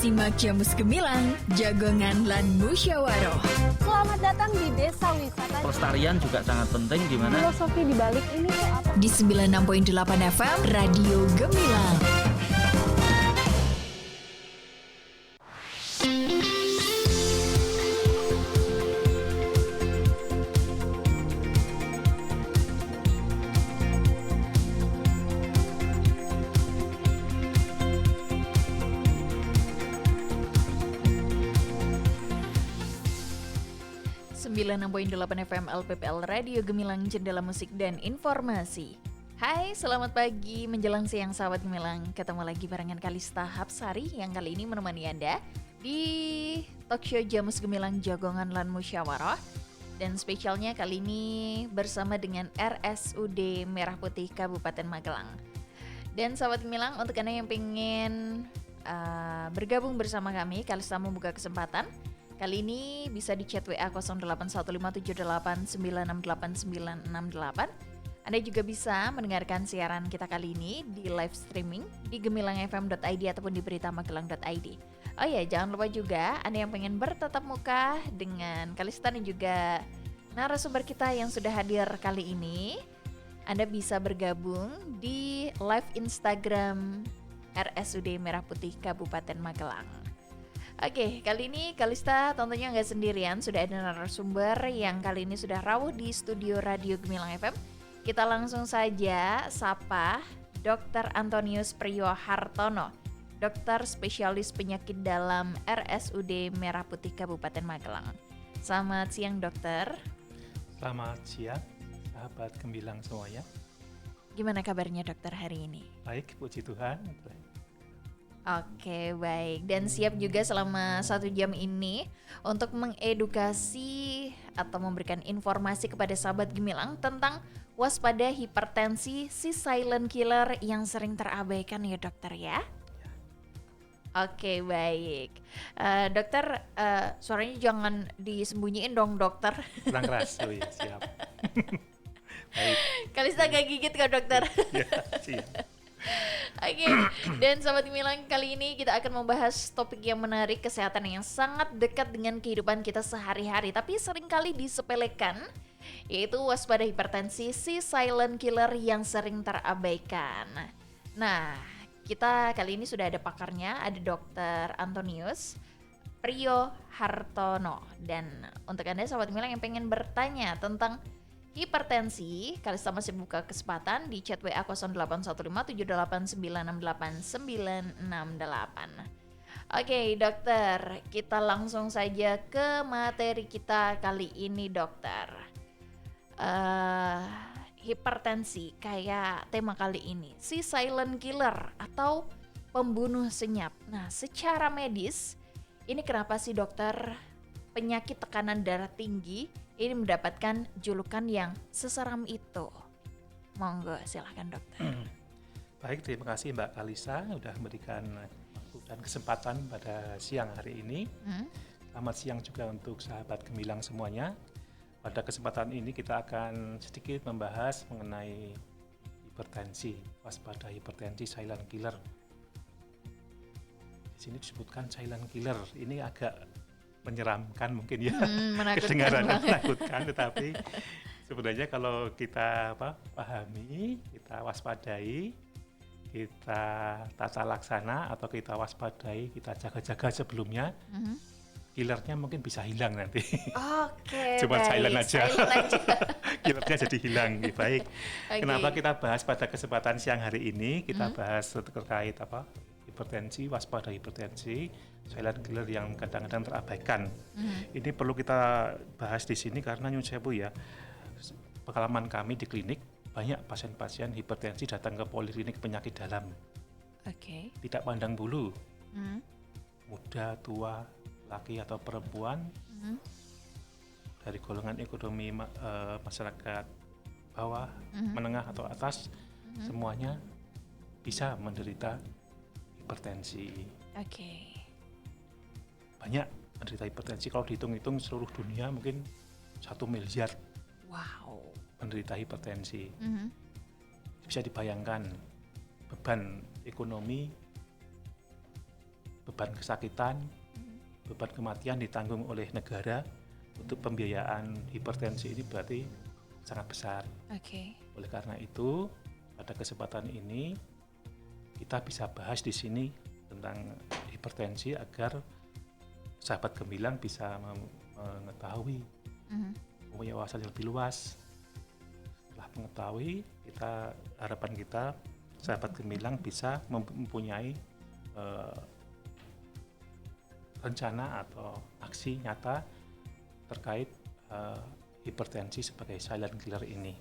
Simak Jamus Gemilang, Jagongan lan Musyawaroh. Selamat datang di Desa Wisata. Pelestarian juga sangat penting gimana? Filosofi di balik ini tuh apa? Di 96.8 FM, Radio Gemilang. .8 FM LPPL Radio Gemilang, Jendela Musik dan Informasi. Hai, selamat pagi menjelang siang sahabat Gemilang. Ketemu lagi barengan Kalista Hapsari yang kali ini menemani Anda di talkshow Jamus Gemilang Jagongan lan Musyawarah. Dan spesialnya kali ini bersama dengan RSUD Merah Putih Kabupaten Magelang. Dan sahabat Gemilang, untuk Anda yang pengen bergabung bersama kami, Kalista membuka kesempatan. Kali ini bisa di chat WA 081578968968. Anda juga bisa mendengarkan siaran kita kali ini di live streaming di gemilangfm.id ataupun di beritamagelang.id. Oh ya, jangan lupa juga Anda yang pengen bertatap muka dengan Kalista dan juga narasumber kita yang sudah hadir kali ini, Anda bisa bergabung di live Instagram RSUD Merah Putih Kabupaten Magelang. Oke, kali ini Kalista tentunya nggak sendirian, sudah ada narasumber yang kali ini sudah rawuh di studio Radio Gemilang FM. Kita langsung saja sapa Dr. Antonius Priyo Hartono, dokter spesialis penyakit dalam RSUD Merah Putih Kabupaten Magelang. Selamat siang dokter. Selamat siang, sahabat Gemilang semuanya. Gimana kabarnya dokter hari ini? Baik, puji Tuhan. Baik. Oke, baik. Dan siap juga selama 1 jam ini untuk mengedukasi atau memberikan informasi kepada sahabat Gemilang tentang waspada hipertensi, si silent killer yang sering terabaikan ya dokter ya. Oke, baik. Dokter, suaranya jangan disembunyiin dong dokter. Kurang keras, oh iya, siap. Baik. Kalista gak gigit kok dokter. Ya, siap. Oke, dan sahabat Gemilang, kali ini kita akan membahas topik yang menarik, kesehatan yang sangat dekat dengan kehidupan kita sehari-hari tapi seringkali disepelekan, yaitu waspada hipertensi, si silent killer yang sering terabaikan. Nah, kita kali ini sudah ada pakarnya, ada Dr. Antonius Priyo Hartono. Dan untuk Anda sahabat Gemilang yang pengen bertanya tentang hipertensi, Kalista masih buka kesempatan di chat WA 081578966968. Oke dokter, kita langsung saja ke materi kita kali ini dokter. Hipertensi kayak tema kali ini, si silent killer atau pembunuh senyap. Nah, secara medis ini kenapa sih dokter penyakit tekanan darah tinggi ini mendapatkan julukan yang seseram itu? Monggo, silahkan dokter. Baik, terima kasih Mbak Kalista sudah memberikan waktu dan kesempatan pada siang hari ini. Selamat siang juga untuk sahabat Gemilang semuanya. Pada kesempatan ini kita akan sedikit membahas mengenai hipertensi, waspada hipertensi silent killer. Di sini disebutkan silent killer, ini agak menyeramkan mungkin ya, kedengarannya menakutkan, tetapi sebenarnya kalau kita pahami, kita waspadai, kita tata laksana atau kita waspadai, kita jaga-jaga sebelumnya, killernya mungkin bisa hilang nanti. Oke, cuma baik, silent aja. Killernya jadi hilang. Baik. Okay. Kenapa kita bahas pada kesempatan siang hari ini? Kita bahas terkait hipertensi, waspada hipertensi, silent killer yang kadang-kadang terabaikan. Ini perlu kita bahas di sini karena nyun sewu ya, pengalaman kami di klinik banyak pasien-pasien hipertensi datang ke poliklinik penyakit dalam. Oke. Tidak pandang bulu, muda, tua, laki atau perempuan, dari golongan ekonomi masyarakat bawah, menengah atau atas, semuanya bisa menderita hipertensi. Oke. Banyak menderita hipertensi, kalau dihitung-hitung seluruh dunia mungkin 1 miliar menderita hipertensi. Bisa dibayangkan beban ekonomi, beban kesakitan, beban kematian ditanggung oleh negara. Untuk pembiayaan hipertensi ini berarti sangat besar. Oleh karena itu, pada kesempatan ini kita bisa bahas di sini tentang hipertensi agar sahabat gemilang bisa mengetahui, mempunyai wawasan yang lebih luas. Setelah mengetahui, harapan kita sahabat gemilang bisa mempunyai rencana atau aksi nyata terkait hipertensi sebagai silent killer ini.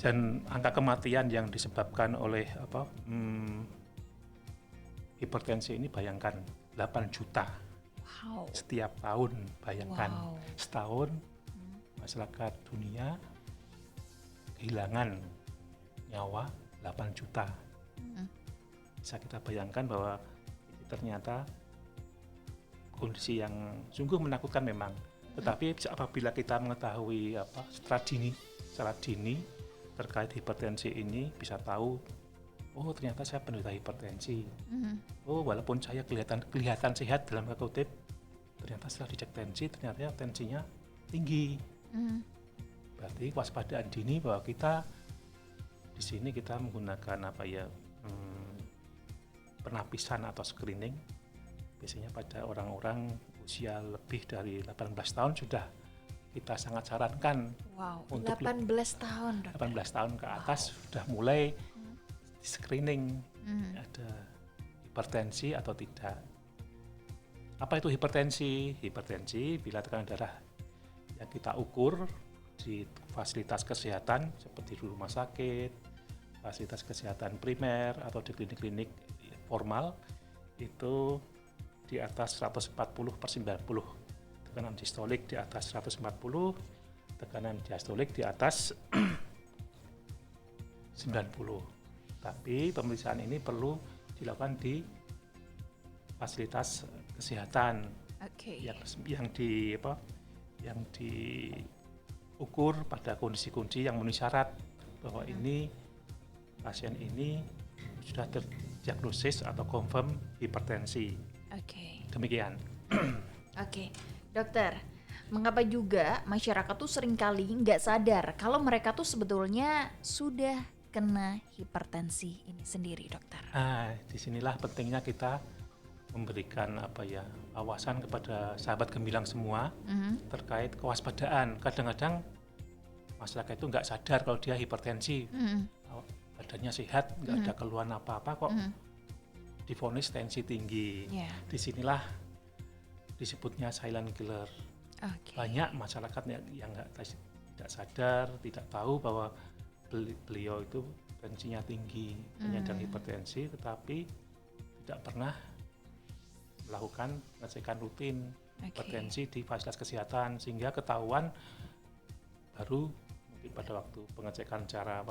Dan angka kematian yang disebabkan oleh hipertensi ini bayangkan 8 juta setiap tahun. Bayangkan setahun masyarakat dunia kehilangan nyawa 8 juta. Bisa kita bayangkan bahwa ini ternyata kondisi yang sungguh menakutkan memang. Tetapi apabila kita mengetahui secara dini terkait hipertensi ini, bisa tahu, oh ternyata saya penderita hipertensi. Oh walaupun saya kelihatan sehat dalam tanda kutip, ternyata setelah dicek tensi, ternyata tensinya tinggi. Berarti waspadaan dini bahwa kita di sini kita menggunakan penapisan atau screening. Biasanya pada orang-orang usia lebih dari 18 tahun sudah kita sangat sarankan. Untuk 18 tahun, Dok. 18 tahun ke atas sudah mulai screening ada hipertensi atau tidak. Apa itu hipertensi? Hipertensi bila tekanan darah yang kita ukur di fasilitas kesehatan seperti di rumah sakit, fasilitas kesehatan primer atau di klinik-klinik formal itu di atas 140/90. Tekanan distolik di atas 140, tekanan diastolik di atas 90. Tapi pemeriksaan ini perlu dilakukan di fasilitas kesehatan yang diukur pada kondisi-kondisi yang memenuhi syarat bahwa ini pasien ini sudah terdiagnosis atau confirm hipertensi. Demikian. Dokter, mengapa juga masyarakat tuh seringkali nggak sadar kalau mereka tuh sebetulnya sudah kena hipertensi ini sendiri, dokter? Disinilah pentingnya kita memberikan wawasan kepada sahabat gemilang semua terkait kewaspadaan. Kadang-kadang masyarakat itu nggak sadar kalau dia hipertensi, badannya sehat, nggak ada keluhan apa-apa kok divonis tensi tinggi. Disinilah disebutnya silent killer. Banyak masyarakat yang tidak sadar, tidak tahu bahwa beliau itu tensinya tinggi, penyandang hipertensi, tetapi tidak pernah melakukan pengecekan rutin hipertensi di fasilitas kesehatan, sehingga ketahuan baru mungkin pada waktu pengecekan secara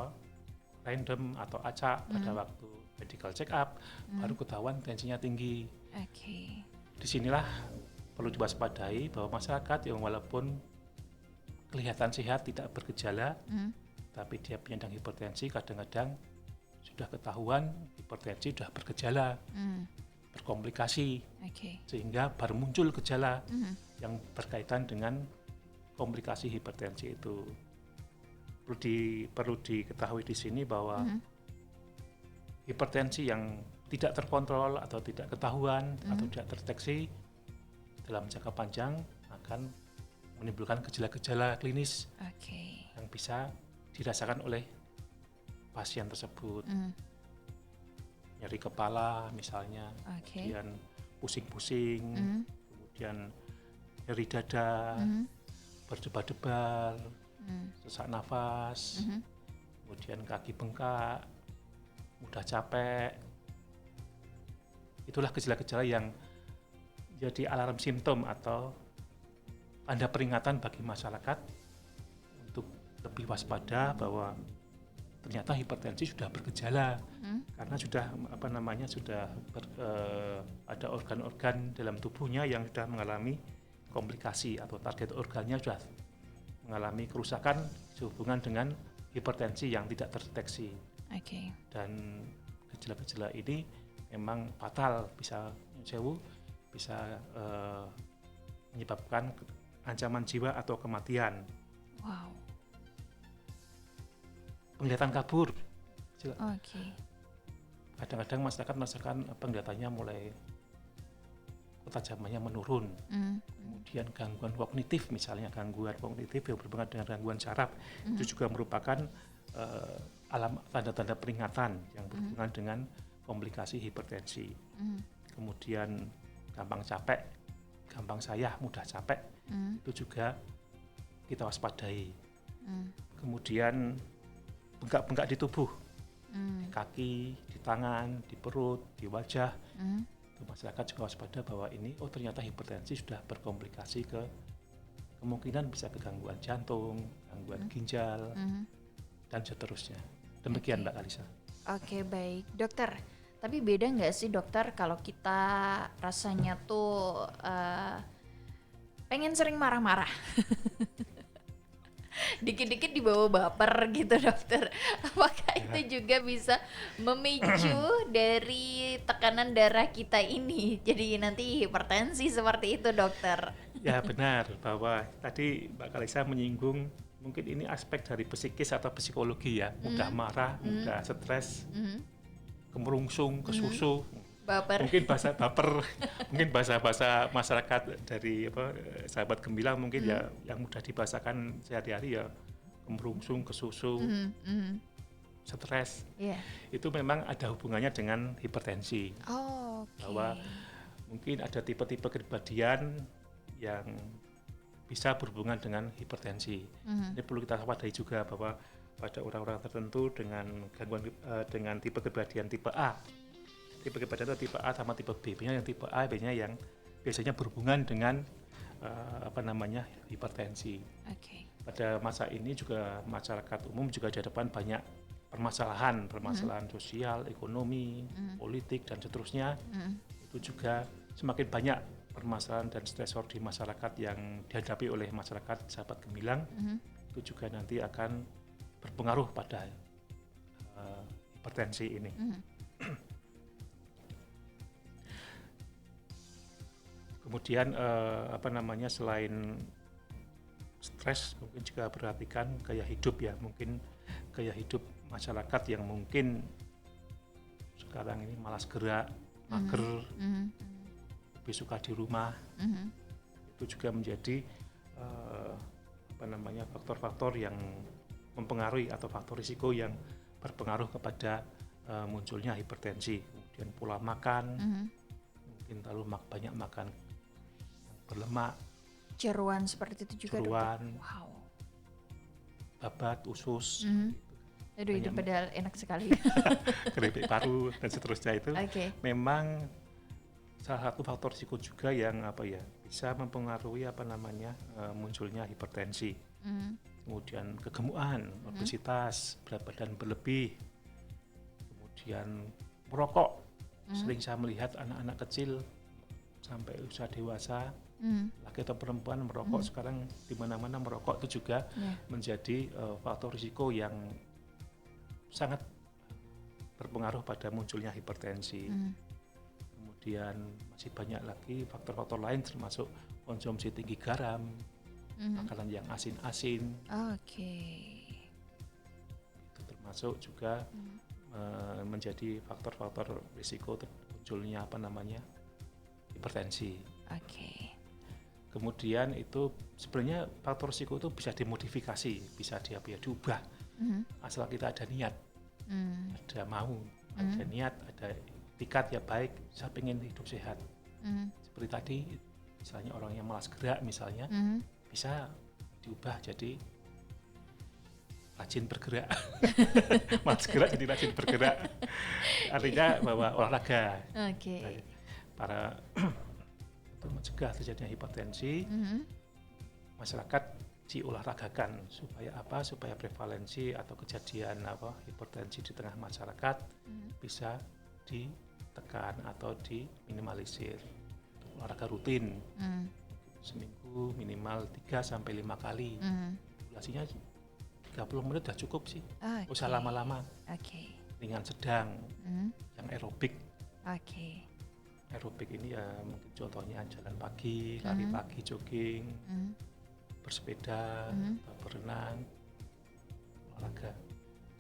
random atau acak pada waktu medical check up baru ketahuan tensinya tinggi. Disinilah perlu diwaspadai bahwa masyarakat yang walaupun kelihatan sehat tidak bergejala, tapi dia penyandang hipertensi, kadang-kadang sudah ketahuan hipertensi sudah bergejala, berkomplikasi, sehingga baru muncul gejala yang berkaitan dengan komplikasi hipertensi itu. Perlu diketahui di sini bahwa hipertensi yang tidak terkontrol atau tidak ketahuan atau tidak terdeteksi dalam jangka panjang akan menimbulkan gejala-gejala klinis yang bisa dirasakan oleh pasien tersebut. Nyeri kepala misalnya, kemudian pusing-pusing, kemudian nyeri dada, berdebar-debar, sesak nafas, kemudian kaki bengkak, mudah capek. Itulah gejala-gejala yang jadi alarm simptom atau tanda peringatan bagi masyarakat untuk lebih waspada bahwa ternyata hipertensi sudah bergejala, karena sudah ada organ-organ dalam tubuhnya yang sudah mengalami komplikasi atau target organnya sudah mengalami kerusakan sehubungan dengan hipertensi yang tidak terdeteksi. Dan gejala-gejala ini memang fatal, bisa sewu, bisa menyebabkan ancaman jiwa atau kematian. Wow. Penglihatan kabur. Oke. Kadang-kadang masyarakat merasakan penglihatannya mulai ketajamannya menurun. Kemudian gangguan kognitif, misalnya gangguan kognitif yang berhubungan dengan gangguan saraf, itu juga merupakan tanda-tanda peringatan yang berhubungan dengan komplikasi hipertensi. Kemudian gampang capek, gampang sayah, mudah capek, itu juga kita waspadai. Kemudian bengkak-bengkak di tubuh, di kaki, di tangan, di perut, di wajah, itu masyarakat juga waspada bahwa ini ternyata hipertensi sudah berkomplikasi ke kemungkinan bisa ke gangguan jantung, gangguan ginjal, dan seterusnya. Demikian Mbak Alisa. Oke, baik. Dokter, tapi beda nggak sih dokter kalau kita rasanya tuh pengen sering marah-marah? Dikit-dikit dibawa baper gitu dokter. Apakah itu juga bisa memicu dari tekanan darah kita ini? Jadi nanti hipertensi seperti itu dokter. Ya benar, bahwa tadi Mbak Kalisa menyinggung mungkin ini aspek dari psikis atau psikologi ya, mudah marah, mudah stres, kemerungsung, kesusu, Baper. mungkin bahasa baper, mungkin bahasa masyarakat dari sahabat gemilang mungkin ya yang mudah dibahasakan sehari-hari ya, kemerungsung, kesusu, stres, itu memang ada hubungannya dengan hipertensi. Bahwa mungkin ada tipe-tipe kepribadian yang bisa berhubungan dengan hipertensi. Ini perlu kita waspadai juga bahwa pada orang-orang tertentu dengan gangguan dengan tipe kepribadian tipe A. Tipe kepribadian itu tipe A sama tipe B. Biasanya yang tipe A biasanya yang biasanya berhubungan dengan hipertensi. Pada masa ini juga masyarakat umum juga di depan banyak permasalahan sosial, ekonomi, politik dan seterusnya. Itu juga semakin banyak permasalahan dan stresor di masyarakat yang dihadapi oleh masyarakat sahabat gemilang, itu juga nanti akan berpengaruh pada hipertensi ini. Kemudian selain stres mungkin juga perhatikan gaya hidup ya, mungkin gaya hidup masyarakat yang mungkin sekarang ini malas gerak, mager, lebih suka di rumah, itu juga menjadi faktor-faktor yang mempengaruhi atau faktor risiko yang berpengaruh kepada munculnya hipertensi. Kemudian pola makan, mungkin terlalu banyak makan berlemak, jeruan seperti itu juga jeruan, dokter. babat, usus, Aduh itu padahal enak sekali. keripik paru dan seterusnya itu memang salah satu faktor risiko juga yang bisa mempengaruhi munculnya hipertensi. Kemudian kegemukan, obesitas, berat badan berlebih, kemudian merokok. Sering saya melihat anak-anak kecil sampai usia dewasa, laki atau perempuan merokok sekarang di mana-mana merokok itu juga menjadi faktor risiko yang sangat berpengaruh pada munculnya hipertensi. Kemudian masih banyak lagi faktor-faktor lain termasuk konsumsi tinggi garam, makanan yang asin-asin. Itu termasuk juga menjadi faktor-faktor risiko munculnya hipertensi. Kemudian itu sebenarnya faktor risiko itu bisa dimodifikasi, bisa diubah, asal kita ada niat, ada mau, ada niat, ada tiket ya baik, saya pengen hidup sehat. Seperti tadi, misalnya orang yang malas gerak misalnya, bisa diubah jadi rajin bergerak. Malas gerak jadi rajin bergerak. Artinya bahwa olahraga. Para untuk mencegah terjadinya hipertensi, masyarakat diolahragakan supaya prevalensi atau kejadian hipertensi di tengah masyarakat bisa ditekan atau diminimalisir. Olahraga rutin, seminggu minimal 3-5 kali. Durasinya 30 menit sudah cukup sih, usah lama-lama. Ringan sedang, yang aerobik Oke. Aerobik ini ya mungkin contohnya jalan pagi, lari pagi, jogging, bersepeda, atau berenang, olahraga.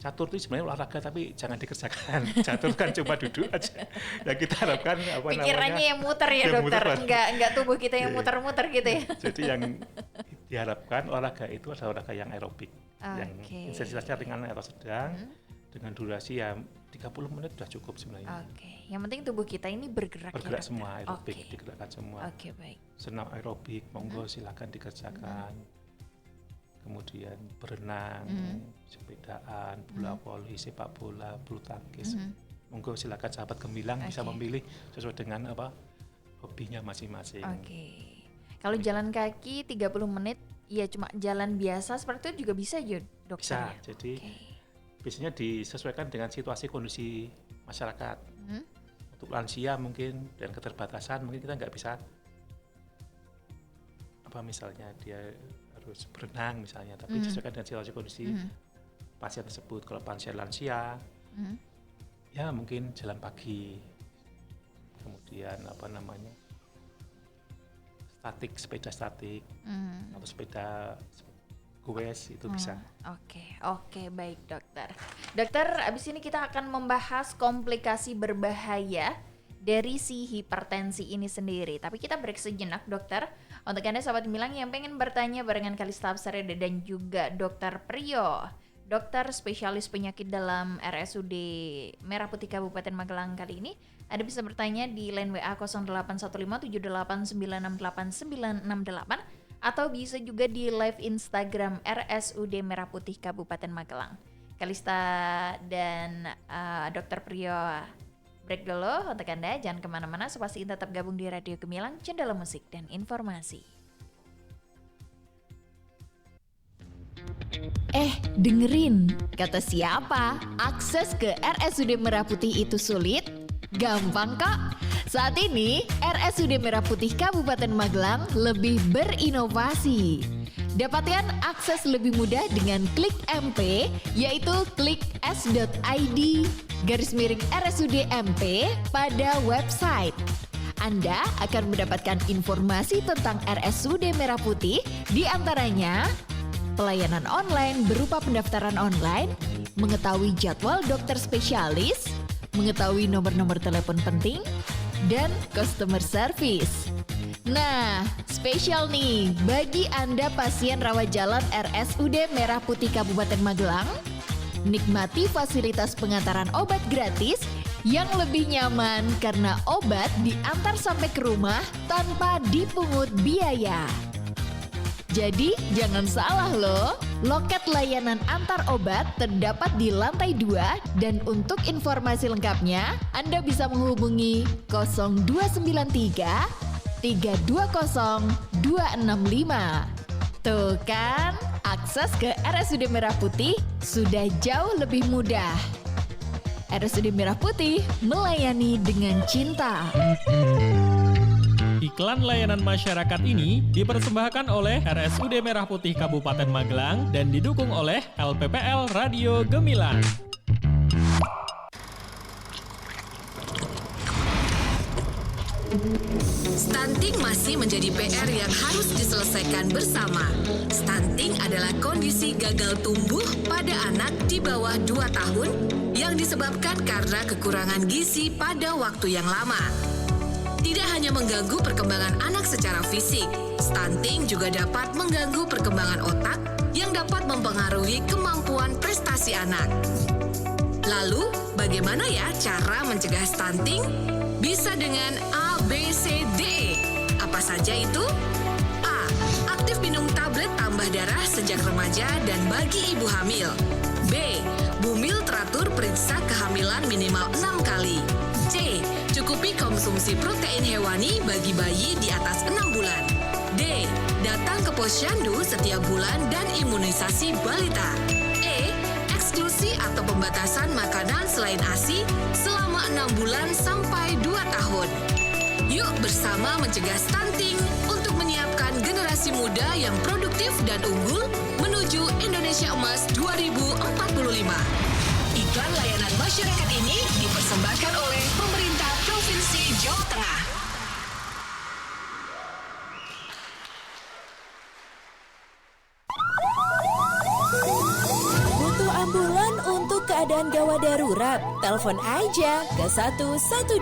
Catur itu sebenarnya olahraga tapi jangan dikerjakan. Catur kan cuma duduk aja. Ya kita harapkan pikirannya yang muter ya dokter, enggak tubuh kita yang muter-muter gitu ya. Jadi yang diharapkan olahraga itu adalah olahraga yang aerobik, yang intensitasnya ringan atau sedang, dengan durasi ya 30 menit sudah cukup sebenarnya. Yang penting tubuh kita ini bergerak ya, semua, aerobik, digerakkan semua. Baik. Senam aerobik, monggo silakan dikerjakan. Kemudian berenang, sepedaan, bola voli, sepak bola, bulu tangkis. Monggo silakan sahabat Gemilang bisa memilih sesuai dengan hobinya masing-masing. Kalau jalan kaki 30 menit, ya cuma jalan biasa seperti itu juga bisa ya dokter? Bisa, jadi biasanya disesuaikan dengan situasi kondisi masyarakat. Untuk lansia mungkin dan keterbatasan mungkin kita nggak bisa misalnya dia harus berenang misalnya, tapi disesuaikan dengan situasi kondisi pasien tersebut. Kalau pasien lansia ya mungkin jalan pagi, kemudian sepeda statik atau sepeda goes itu bisa. Oke, baik dokter. Dokter, abis ini kita akan membahas komplikasi berbahaya dari si hipertensi ini sendiri. Tapi kita break sejenak dokter. Untuk Anda sahabat Gemilang yang pengen bertanya barengan Kalista Hapsari dan juga Dokter Priyo, dokter spesialis penyakit dalam RSUD Merah Putih Kabupaten Magelang kali ini, Anda bisa bertanya di line WA 081578989968 atau bisa juga di live Instagram RSUD Merah Putih Kabupaten Magelang. Kalista dan Dokter Priyo break dulu. Untuk Anda jangan kemana-mana, pastiin tetap gabung di Radio Gemilang, Cendela Musik dan Informasi. Dengerin, kata siapa? Akses ke RSUD Merah Putih itu sulit? Gampang kok. Saat ini RSUD Merah Putih Kabupaten Magelang lebih berinovasi. Dapatkan akses lebih mudah dengan klik MP, yaitu klik s.id/RSUD MP pada website. Anda akan mendapatkan informasi tentang RSUD Merah Putih, di antaranya pelayanan online berupa pendaftaran online, mengetahui jadwal dokter spesialis, mengetahui nomor-nomor telepon penting, dan customer service. Nah, spesial nih bagi Anda pasien rawat jalan RSUD Merah Putih Kabupaten Magelang, nikmati fasilitas pengantaran obat gratis yang lebih nyaman karena obat diantar sampai ke rumah tanpa dipungut biaya. Jadi jangan salah loh, loket layanan antar obat terdapat di lantai 2 dan untuk informasi lengkapnya Anda bisa menghubungi 0293 320 265. Tuh kan, akses ke RSUD Merah Putih sudah jauh lebih mudah. RSUD Merah Putih melayani dengan cinta. Iklan layanan masyarakat ini dipersembahkan oleh RSUD Merah Putih Kabupaten Magelang dan didukung oleh LPPL Radio Gemilang. Stunting masih menjadi PR yang harus diselesaikan bersama. Stunting adalah kondisi gagal tumbuh pada anak di bawah 2 tahun yang disebabkan karena kekurangan gizi pada waktu yang lama. Tidak hanya mengganggu perkembangan anak secara fisik, stunting juga dapat mengganggu perkembangan otak yang dapat mempengaruhi kemampuan prestasi anak. Lalu, bagaimana ya cara mencegah stunting? Bisa dengan A, B, C, D, E. Apa saja itu? A. Aktif minum tablet tambah darah sejak remaja dan bagi ibu hamil. B. Bumil teratur periksa kehamilan minimal 6 kali. C. Cukupi konsumsi protein hewani bagi bayi di atas 6 bulan. D. Datang ke posyandu setiap bulan dan imunisasi balita. E. Eksklusi atau pembatasan makanan selain ASI selama 6 bulan sampai 2 tahun. Yuk bersama mencegah stunting untuk menyiapkan generasi muda yang produktif dan unggul menuju Indonesia Emas 2045. Iklan layanan masyarakat ini dipersembahkan oleh pemerintah Kabupaten Jawa Tengah. Butuh ambulan untuk keadaan gawat darurat? Telepon aja ke 112.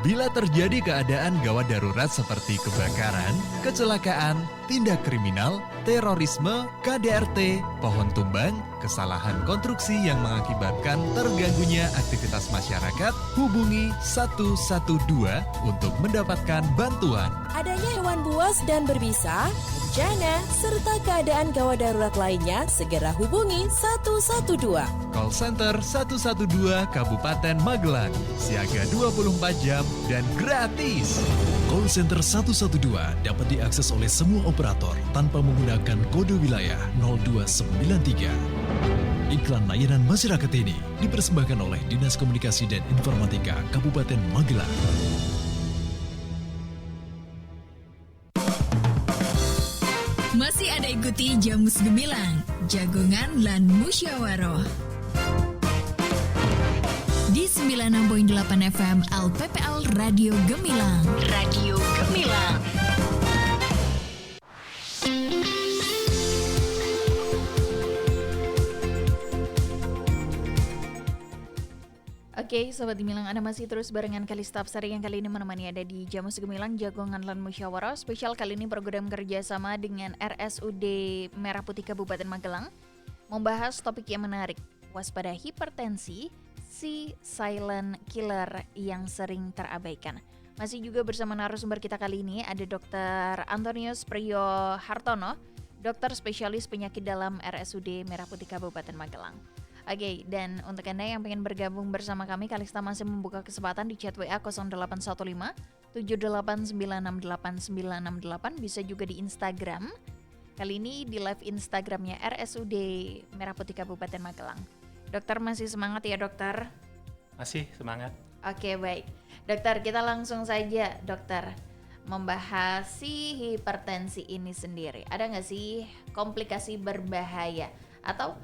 Bila terjadi keadaan gawat darurat seperti kebakaran, kecelakaan, tindak kriminal, terorisme, KDRT, pohon tumbang, kesalahan konstruksi yang mengakibatkan terganggunya aktivitas masyarakat, hubungi 112 untuk mendapatkan bantuan. Adanya hewan buas dan berbisa, bencana, serta keadaan gawat darurat lainnya, segera hubungi 112. Call Center 112 Kabupaten Magelang, siaga 24 jam dan gratis. Call Center 112 dapat diakses oleh semua operator tanpa menggunakan kode wilayah 0293. Iklan layanan masyarakat ini dipersembahkan oleh Dinas Komunikasi dan Informatika Kabupaten Magelang. Masih ada ikuti Jamus Gemilang, Jagongan lan Musyawaroh. Di 96.8 FM LPPL Radio Gemilang. Radio Gemilang. Oke, Sobat Gemilang, Anda masih terus barengan Kalista Absari yang kali ini menemani Anda di Jamus Gemilang, Jagongan lan Musyawarah. Spesial kali ini program kerjasama dengan RSUD Merah Putih Kabupaten Magelang membahas topik yang menarik, waspada hipertensi, si silent killer yang sering terabaikan. Masih juga bersama narasumber kita kali ini ada Dr. Antonius Priyo Hartono, dokter spesialis penyakit dalam RSUD Merah Putih Kabupaten Magelang. Oke, dan untuk Anda yang pengen bergabung bersama kami, Kalista masih membuka kesempatan di chat WA 0815 78968 bisa juga di Instagram. Kali ini di live Instagramnya RSUD Merah Putih Kabupaten Magelang. Dokter masih semangat ya dokter? Masih semangat. Oke, baik. Dokter, kita langsung saja dokter membahas si hipertensi ini sendiri. Ada nggak sih komplikasi berbahaya atau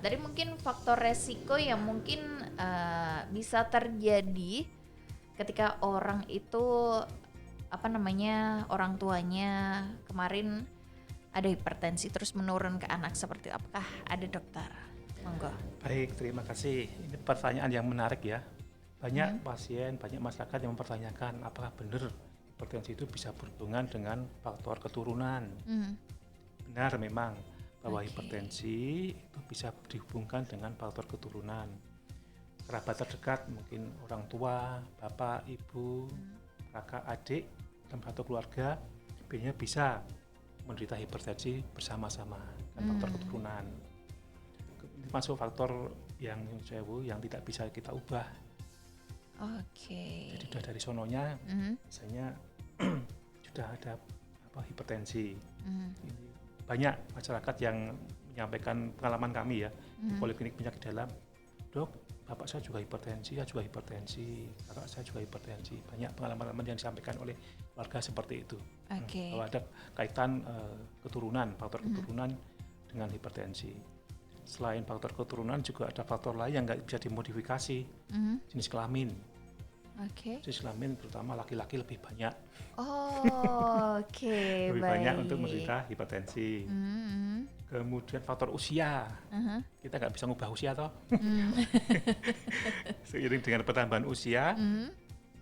dari mungkin faktor resiko yang mungkin bisa terjadi ketika orang itu orang tuanya kemarin ada hipertensi terus menurun ke anak, seperti apakah ada dokter? Monggo. Baik, terima kasih. Ini pertanyaan yang menarik ya. Banyak pasien, banyak masyarakat yang mempertanyakan apakah benar hipertensi itu bisa berhubungan dengan faktor keturunan. Benar memang bahwa hipertensi itu bisa dihubungkan dengan faktor keturunan. Kerabat terdekat, mungkin orang tua, bapak, ibu, kakak, adik, dalam satu keluarga, biasanya bisa menderita hipertensi bersama-sama dengan faktor keturunan. Ini masuk faktor yang tidak bisa kita ubah. Oke. Jadi sudah dari sononya, misalnya sudah ada hipertensi. Ini banyak masyarakat yang menyampaikan pengalaman kami ya, di Poliklinik Penyakit Dalam, dok, bapak saya juga hipertensi, kakak saya juga hipertensi. Banyak pengalaman yang disampaikan oleh keluarga seperti itu. Bahwa ada kaitan keturunan, faktor keturunan dengan hipertensi. Selain faktor keturunan juga ada faktor lain yang nggak bisa dimodifikasi, jenis kelamin. Jenis kelamin terutama laki-laki lebih banyak. Lebih banyak untuk menderita hipertensi. Kemudian faktor usia, kita nggak bisa ngubah usia toh. Seiring dengan pertambahan usia,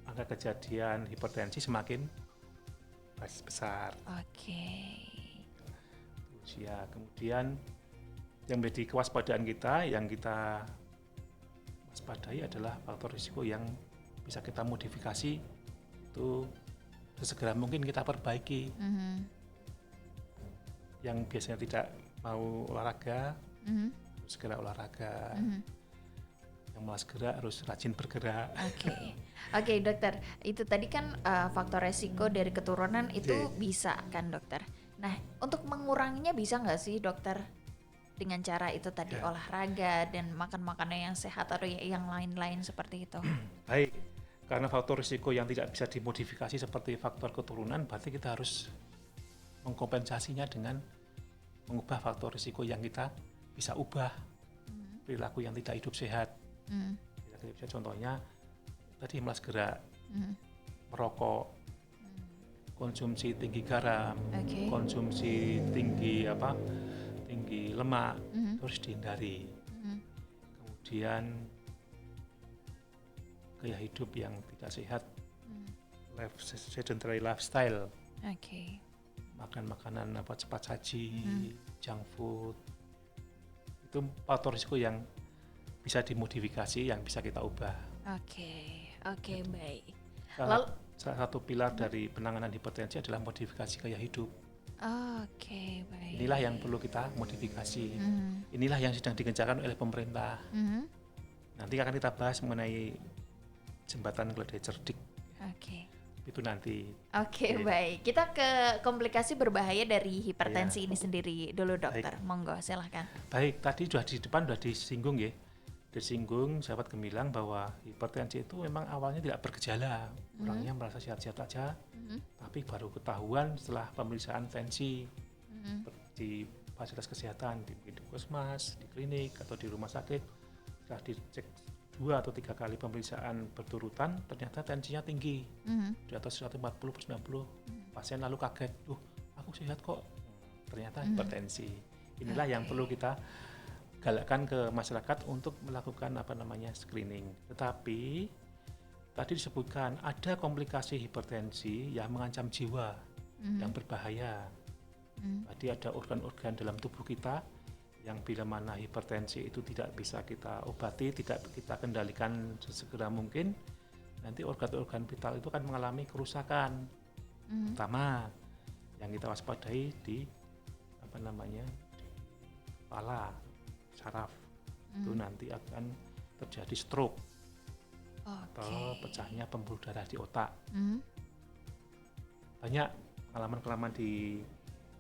angka kejadian hipertensi semakin besar. Usia. Kemudian yang menjadi kewaspadaan kita, yang kita waspadai adalah faktor risiko yang bisa kita modifikasi, itu sesegera mungkin kita perbaiki. Yang biasanya tidak mau olahraga, harus segera olahraga. Yang malas gerak harus rajin bergerak. Oke, dokter, itu tadi kan faktor resiko dari keturunan itu bisa kan dokter. Nah, untuk menguranginya bisa nggak sih dokter dengan cara itu tadi olahraga dan makan makanan yang sehat atau yang lain-lain seperti itu? Baik. Karena faktor risiko yang tidak bisa dimodifikasi seperti faktor keturunan, berarti kita harus mengkompensasinya dengan mengubah faktor risiko yang kita bisa ubah. Perilaku yang tidak hidup sehat. Contohnya tadi malas gerak. merokok, konsumsi tinggi garam, Oke. konsumsi tinggi tinggi lemak, harus dihindari. Kemudian gaya hidup yang tidak sehat, sedentary lifestyle, Oke. makan makanan cepat saji, junk food, itu faktor risiko yang bisa dimodifikasi, yang bisa kita ubah. Oke, baik. Salah satu pilar dari penanganan hipertensi adalah modifikasi gaya hidup. Oke, baik. Inilah yang perlu kita modifikasi. Inilah yang sedang digencarkan oleh pemerintah. Nanti akan kita bahas mengenai jembatan keledai cerdik. Oke. Itu nanti. Oke, baik. Kita ke komplikasi berbahaya dari hipertensi ini sendiri dulu, dokter. Monggo, silahkan. Baik, tadi sudah di depan sudah disinggung ya. Disinggung sahabat Gemilang bahwa hipertensi itu memang awalnya tidak bergejala. Orangnya merasa sehat-sehat saja, tapi baru ketahuan setelah pemeriksaan tensi di fasilitas kesehatan, di puskesmas, di klinik, atau di rumah sakit. Setelah dicek 2 atau 3 kali pemeriksaan berturutan, ternyata tensinya tinggi, di atas 140/90. Pasien lalu kaget, aku sehat kok, ternyata hipertensi. Inilah yang perlu kita galakkan ke masyarakat untuk melakukan screening. Tetapi tadi disebutkan ada komplikasi hipertensi yang mengancam jiwa, yang berbahaya. Tadi ada organ-organ dalam tubuh kita yang bila mana hipertensi itu tidak bisa kita obati, tidak kita kendalikan sesegera mungkin, nanti organ-organ vital itu akan mengalami kerusakan. Pertama yang kita waspadai di kepala, saraf, itu nanti akan terjadi stroke atau pecahnya pembuluh darah di otak. Banyak pengalaman-pengalaman di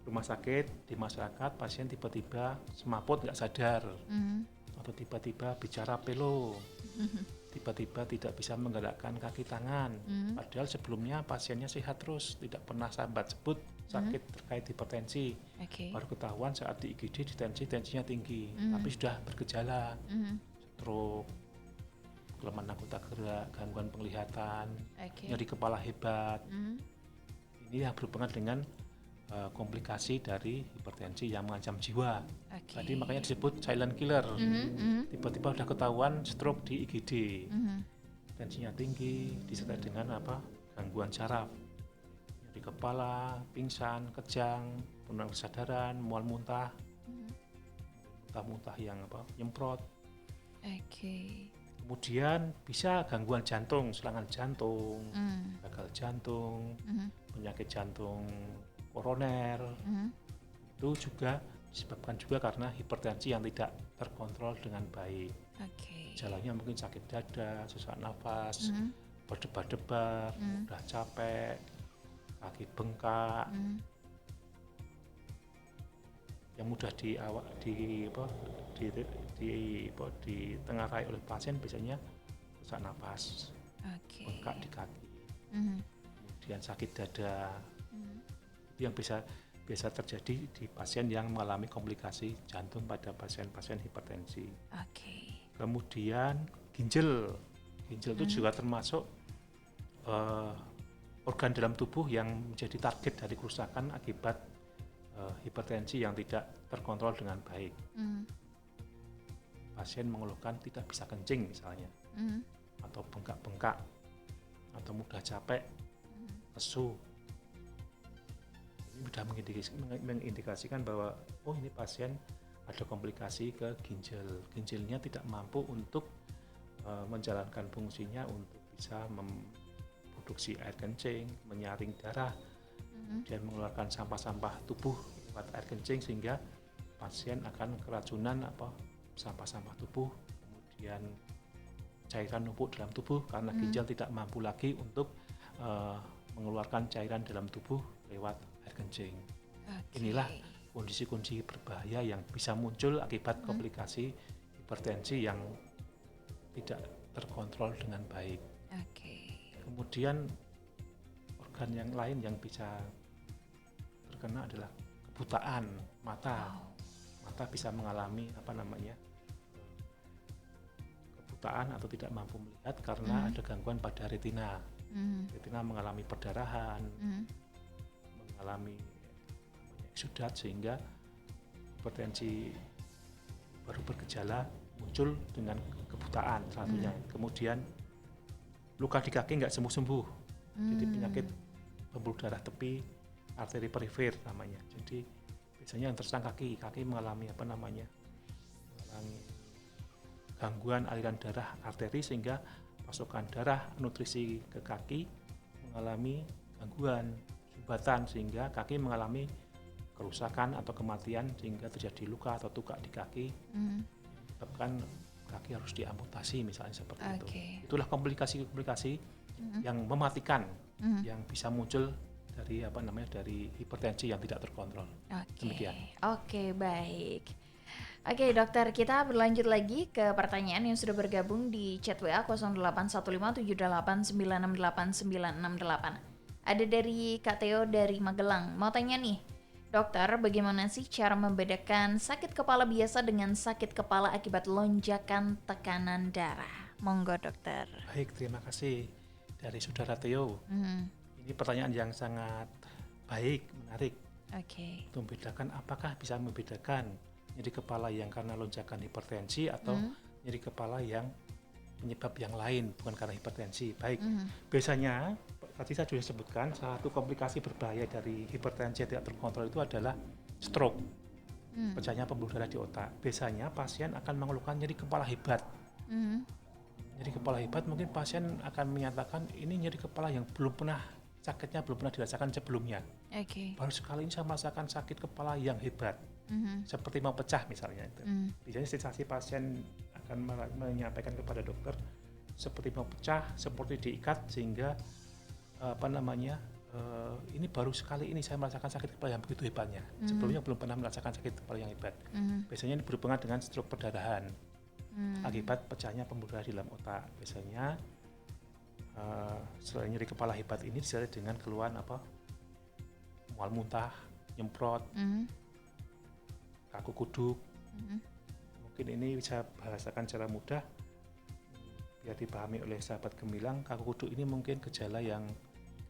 rumah sakit, di masyarakat, pasien tiba-tiba semaput nggak sadar, atau tiba-tiba bicara pelo, tiba-tiba tidak bisa menggerakkan kaki tangan, padahal sebelumnya pasiennya sehat terus, tidak pernah sambat sebut sakit terkait hipertensi. Baru ketahuan saat di IGD tensinya tinggi, tapi sudah bergejala, stroke, kelemahan anggota gerak, gangguan penglihatan, nyeri kepala hebat. Ini yang berhubungan dengan komplikasi dari hipertensi yang mengancam jiwa. Tadi makanya disebut silent killer. Tiba-tiba sudah ketahuan stroke di IGD, tensinya tinggi, disertai dengan gangguan saraf, nyeri kepala, pingsan, kejang, penurunan kesadaran, mual muntah, muntah-muntah yang nyemprot. Kemudian bisa gangguan jantung, serangan jantung, gagal jantung, penyakit jantung koroner. Itu juga disebabkan juga karena hipertensi yang tidak terkontrol dengan baik. Jalannya mungkin sakit dada, sesak nafas, berdebar-debar, udah capek, kaki bengkak, yang mudah ditengarai oleh pasien biasanya sesak nafas, bengkak di kaki, kemudian sakit dada. Itu yang biasa terjadi di pasien yang mengalami komplikasi jantung pada pasien-pasien hipertensi. Kemudian ginjal itu juga termasuk organ dalam tubuh yang menjadi target dari kerusakan akibat hipertensi yang tidak terkontrol dengan baik. Pasien mengeluhkan tidak bisa kencing misalnya, atau bengkak-bengkak, atau mudah capek, lesu. Ini sudah mengindikasikan bahwa ini pasien ada komplikasi ke ginjal. Ginjalnya tidak mampu untuk menjalankan fungsinya untuk bisa memproduksi air kencing, menyaring darah, dan mengeluarkan sampah-sampah tubuh lewat air kencing, sehingga pasien akan keracunan sampah-sampah tubuh, kemudian cairan numpuk dalam tubuh karena ginjal tidak mampu lagi untuk mengeluarkan cairan dalam tubuh lewat air kencing. Inilah kondisi-kondisi berbahaya yang bisa muncul akibat komplikasi hipertensi yang tidak terkontrol dengan baik. Kemudian organ yang lain yang bisa terkena adalah kebutaan mata. Mata bisa mengalami kebutaan atau tidak mampu melihat karena ada gangguan pada retina. betina mengalami perdarahan, mengalami eksudat, sehingga hipertensi baru bergejala muncul dengan kebutaan satunya. Kemudian luka di kaki nggak sembuh-sembuh, jadi penyakit pembuluh darah tepi, arteri perifer namanya. Jadi biasanya yang terserang kaki mengalami mengalami gangguan aliran darah arteri, sehingga pasokan darah nutrisi ke kaki mengalami gangguan sumbatan, sehingga kaki mengalami kerusakan atau kematian, sehingga terjadi luka atau tukak di kaki, menyebabkan kaki harus diamputasi misalnya seperti itu. Itulah komplikasi-komplikasi yang mematikan yang bisa muncul dari dari hipertensi yang tidak terkontrol. Demikian. Oke, baik. Oke, dokter, kita berlanjut lagi ke pertanyaan yang sudah bergabung di chat WA 081578968968. Ada dari Kak Theo dari Magelang. Mau tanya nih, dokter, bagaimana sih cara membedakan sakit kepala biasa dengan sakit kepala akibat lonjakan tekanan darah? Monggo, dokter. Baik, terima kasih dari saudara Theo. Ini pertanyaan yang sangat baik, menarik. Untuk membedakan, apakah bisa membedakan nyeri kepala yang karena lonjakan hipertensi atau nyeri kepala yang penyebab yang lain bukan karena hipertensi. Baik, biasanya tadi saya sudah sebutkan satu komplikasi berbahaya dari hipertensi yang tidak terkontrol itu adalah stroke, pecahnya pembuluh darah di otak. Biasanya pasien akan mengeluhkan nyeri kepala hebat. Nyeri kepala hebat mungkin pasien akan menyatakan ini nyeri kepala yang sakitnya belum pernah dirasakan sebelumnya. Baru sekali ini saya merasakan sakit kepala yang hebat. Seperti mau pecah misalnya itu. Biasanya sensasi pasien akan menyampaikan kepada dokter seperti mau pecah, seperti diikat, sehingga ini baru sekali ini saya merasakan sakit kepala yang begitu hebatnya. Sebelumnya belum pernah merasakan sakit kepala yang hebat. Biasanya ini berhubungan dengan stroke perdarahan akibat pecahnya pembuluh darah di dalam otak. Biasanya selain nyeri kepala hebat ini disertai dengan keluhan mual muntah, nyemprot, kaku kuduk. Mungkin ini bisa bahasakan secara mudah biar dipahami oleh sahabat gemilang. Kaku kuduk ini mungkin gejala yang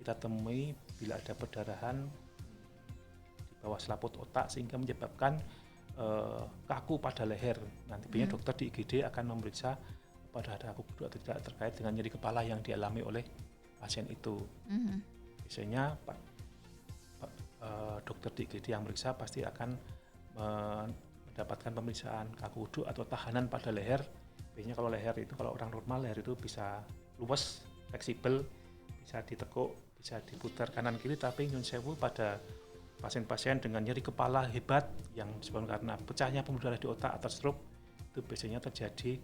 kita temui bila ada perdarahan di bawah selaput otak sehingga menyebabkan kaku pada leher. Nanti biasanya dokter di IGD akan memeriksa apakah ada kaku kuduk atau tidak terkait dengan nyeri kepala yang dialami oleh pasien itu. Biasanya dokter di IGD yang meriksa pasti akan mendapatkan pemeriksaan kaku kuduk atau tahanan pada leher. Biasanya kalau leher itu, kalau orang normal leher itu bisa luwes, fleksibel, bisa ditekuk, bisa diputar kanan kiri. Tapi nyun sewu pada pasien-pasien dengan nyeri kepala hebat yang disebabkan karena pecahnya pembuluh darah di otak atau stroke, itu biasanya terjadi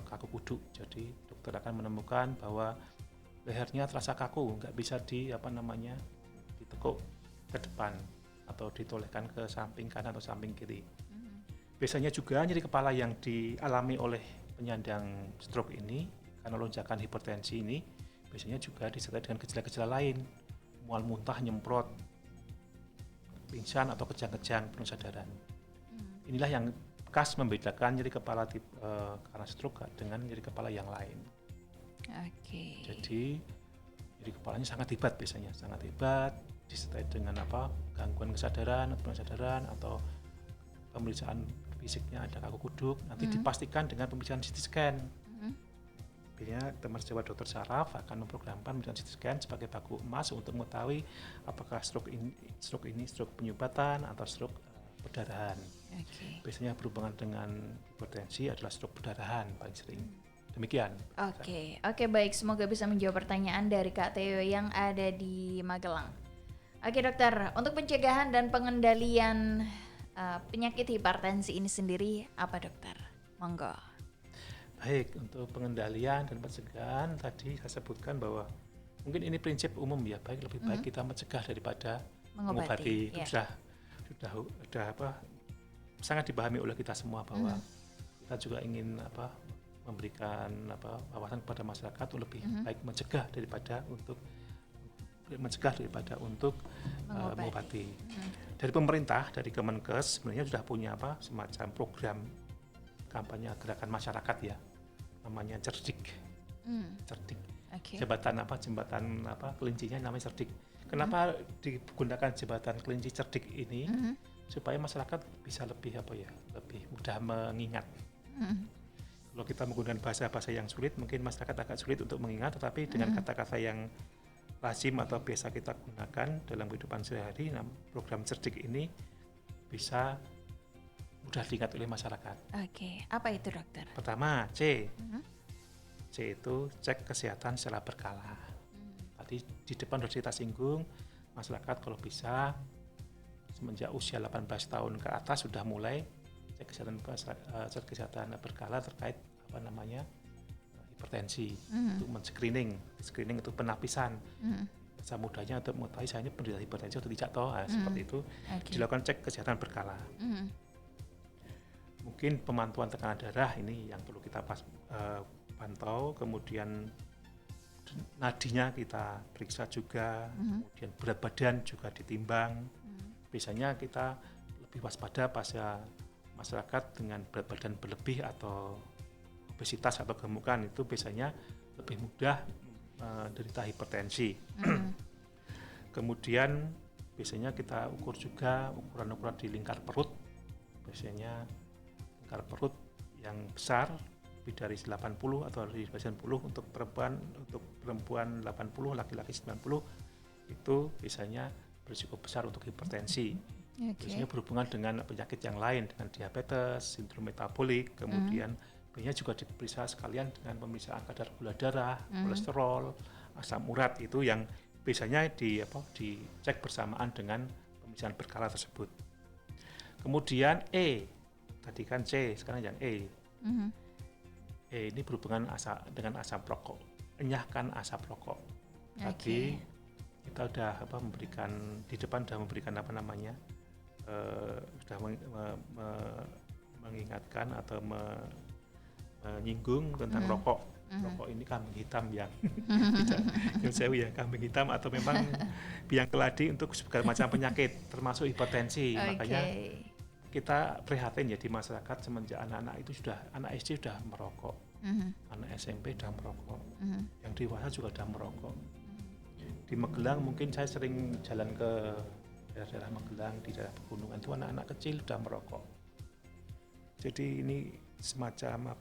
kaku kuduk. Jadi dokter akan menemukan bahwa lehernya terasa kaku, nggak bisa ditekuk ke depan atau ditolehkan ke samping kanan atau samping kiri. Biasanya juga nyeri kepala yang dialami oleh penyandang stroke ini karena lonjakan hipertensi ini biasanya juga disertai dengan gejala-gejala lain, mual muntah, nyemprot, pingsan atau kejang-kejang penuh sadaran. Inilah yang khas membedakan nyeri kepala karena stroke dengan nyeri kepala yang lain. Jadi nyeri kepalanya sangat hebat, biasanya sangat hebat, disertai dengan gangguan kesadaran, penuh sadaran, atau pemeriksaan fisiknya ada kaku kuduk. Nanti dipastikan dengan pemeriksaan CT scan. Biasanya teman sejawat dokter saraf akan memprogramkan pemeriksaan CT scan sebagai baku emas untuk mengetahui apakah stroke ini stroke penyumbatan atau stroke perdarahan. Biasanya berhubungan dengan hipertensi adalah stroke perdarahan paling sering. Demikian. Oke, baik. Semoga bisa menjawab pertanyaan dari Kak Theo yang ada di Magelang. Oke, dokter, untuk pencegahan dan pengendalian penyakit hipertensi ini sendiri apa, dokter? Monggo. Baik, untuk pengendalian dan pencegahan tadi saya sebutkan bahwa mungkin ini prinsip umum ya, lebih baik kita mencegah daripada mengobati. Itu sudah sangat dipahami oleh kita semua bahwa kita juga ingin memberikan wawasan kepada masyarakat untuk lebih baik mencegah daripada untuk mengobati. Dari pemerintah, dari Kemenkes sebenarnya sudah punya semacam program kampanye gerakan masyarakat ya, namanya Cerdik. Jembatan kelincinya namanya cerdik. Kenapa digunakan jembatan kelinci cerdik ini? Supaya masyarakat bisa lebih mudah mengingat. Kalau kita menggunakan bahasa-bahasa yang sulit, mungkin masyarakat agak sulit untuk mengingat, tetapi dengan kata-kata yang lazim atau biasa kita gunakan dalam kehidupan sehari-hari, program cerdik ini bisa mudah diingat oleh masyarakat. Oke, apa itu dokter? Pertama, C. C itu cek kesehatan secara berkala. Tadi di depan sudah kita singgung, masyarakat kalau bisa semenjak usia 18 tahun ke atas sudah mulai cek kesehatan berkala terkait hipertensi, untuk men-screening itu penapisan. Masa mudanya untuk mengetahui saya ini penderita hipertensi atau tidak seperti itu. Dilakukan cek kesehatan berkala. Mungkin pemantauan tekanan darah ini yang perlu kita pantau, kemudian nadinya kita periksa juga, kemudian berat badan juga ditimbang. Biasanya kita lebih waspada pada masyarakat dengan berat badan berlebih atau obesitas atau gemukan, itu biasanya lebih mudah menderita hipertensi. Kemudian biasanya kita ukur juga ukuran-ukuran di lingkar perut. Biasanya lingkar perut yang besar lebih dari 80 atau dari 90 untuk perempuan 80, laki-laki 90, itu biasanya berisiko besar untuk hipertensi. Biasanya berhubungan dengan penyakit yang lain, dengan diabetes, sindrom metabolik, kemudian biasanya juga diperiksa sekalian dengan pemeriksaan kadar gula darah, kolesterol, asam urat, itu yang biasanya dicek bersamaan dengan pemeriksaan berkala tersebut. Kemudian E, tadi kan C, sekarang yang E. E ini berhubungan dengan asap rokok, enyahkan asap rokok. Tadi kita sudah memberikan di depan, sudah memberikan sudah mengingatkan atau menyinggung tentang rokok. Rokok ini kambing hitam yang kambing hitam atau memang biang keladi untuk segala macam penyakit termasuk hipertensi. Makanya kita prihatin ya di masyarakat semenjak anak SD sudah merokok, anak SMP sudah merokok, yang dewasa juga sudah merokok. Di Magelang mungkin saya sering jalan ke daerah Magelang, di daerah pegunungan itu anak-anak kecil sudah merokok. Jadi ini semacam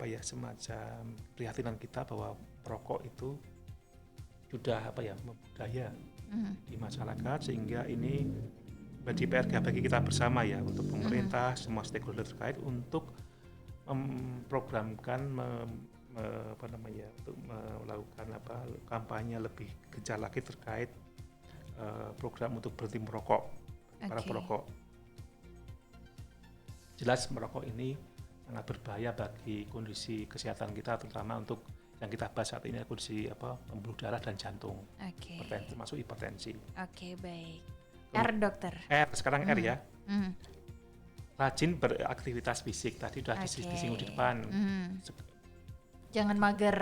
prihatinan kita bahwa merokok itu sudah membudaya di masyarakat, sehingga ini menjadi PR bagi kita bersama ya, untuk pemerintah, semua stakeholder terkait untuk memprogramkan untuk melakukan kampanye lebih gencar lagi terkait program untuk berhenti merokok para perokok. Jelas merokok ini sangat berbahaya bagi kondisi kesehatan kita, terutama untuk yang kita bahas saat ini, kondisi pembuluh darah dan jantung, termasuk hipertensi. Baik. R dokter. R, sekarang R ya. Rajin beraktivitas fisik, tadi sudah disinggung di depan. Jangan mager.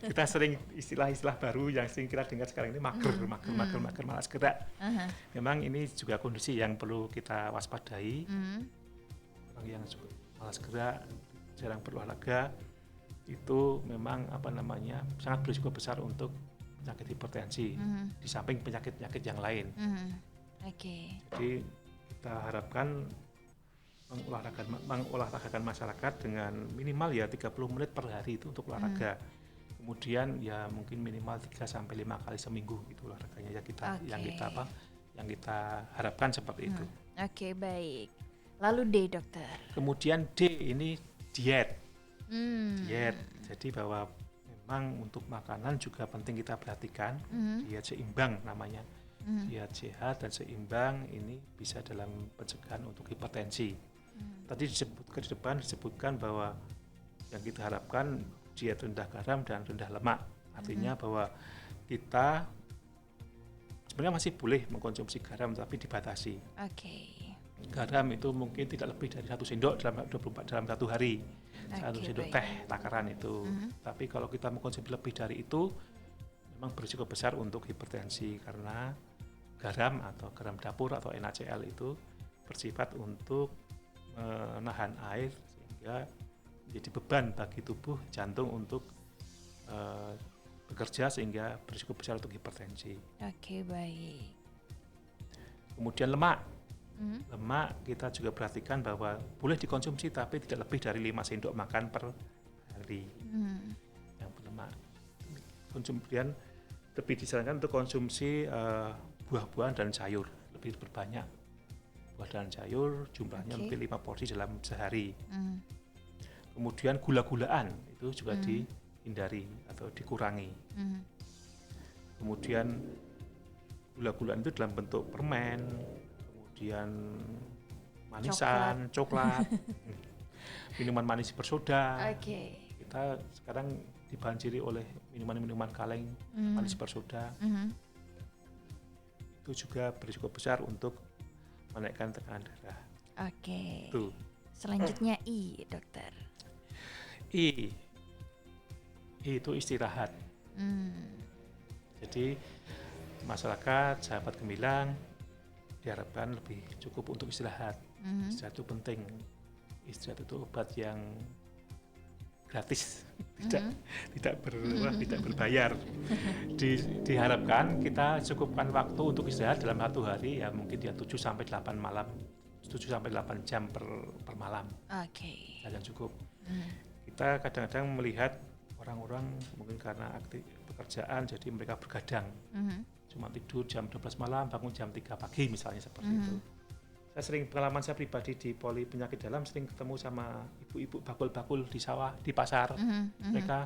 Kita sering istilah-istilah baru yang sering kita dengar sekarang ini, mager, malas gerak. Memang ini juga kondisi yang perlu kita waspadai. Orang yang malas gerak, jarang berolahraga, itu memang sangat berisiko besar untuk penyakit hipertensi, di samping penyakit-penyakit yang lain. Jadi kita harapkan mengolahragakan masyarakat dengan minimal ya 30 menit per hari itu untuk olahraga. Kemudian ya mungkin minimal 3-5 kali seminggu gitu olahraganya yang kita harapkan seperti itu. Baik. Lalu D dokter. Kemudian D ini diet. Diet. Jadi bahwa memang untuk makanan juga penting kita perhatikan. Diet seimbang namanya. Diet sehat dan seimbang ini bisa dalam pencegahan untuk hipertensi. Tadi disebutkan bahwa yang kita harapkan diet rendah garam dan rendah lemak. Artinya bahwa kita sebenarnya masih boleh mengkonsumsi garam, tapi dibatasi. Garam itu mungkin tidak lebih dari 1 sendok dalam satu hari. 1 sendok teh takaran itu. Tapi kalau kita mengkonsumsi lebih dari itu, memang berisiko besar untuk hipertensi, karena garam atau garam dapur atau NaCl itu bersifat untuk menahan air, sehingga menjadi beban bagi tubuh jantung untuk bekerja sehingga berisiko besar untuk hipertensi. Oke, baik. Kemudian lemak. Lemak kita juga perhatikan bahwa boleh dikonsumsi tapi tidak lebih dari 5 sendok makan per hari. Yang berlemak. Kemudian lebih disarankan untuk konsumsi buah-buahan dan sayur, lebih berbanyak buah dan sayur, jumlahnya mungkin 5 porsi dalam sehari. Kemudian gula-gulaan itu juga dihindari atau dikurangi. Kemudian gula-gulaan itu dalam bentuk permen, kemudian manisan, coklat, minuman manis bersoda. Kita sekarang dibanjiri oleh minuman-minuman kaleng manis bersoda. Itu juga berisiko besar untuk menaikkan tekanan darah. Itu. Selanjutnya I, dokter. I itu istirahat. Jadi masyarakat, sahabat Gemilang diharapkan lebih cukup untuk istirahat. Istirahat itu penting. Istirahat itu obat yang gratis, tidak berbayar. Diharapkan kita cukupkan waktu untuk istirahat dalam 1 hari ya mungkin dia 7-8 malam, 7-8 jam per malam. Yang cukup. Kita kadang-kadang melihat orang-orang mungkin karena aktif pekerjaan jadi mereka bergadang. Cuma tidur jam 12 malam, bangun jam 3 pagi misalnya seperti itu. Pengalaman saya pribadi di poli penyakit dalam sering ketemu sama ibu-ibu bakul-bakul di sawah, di pasar. Mereka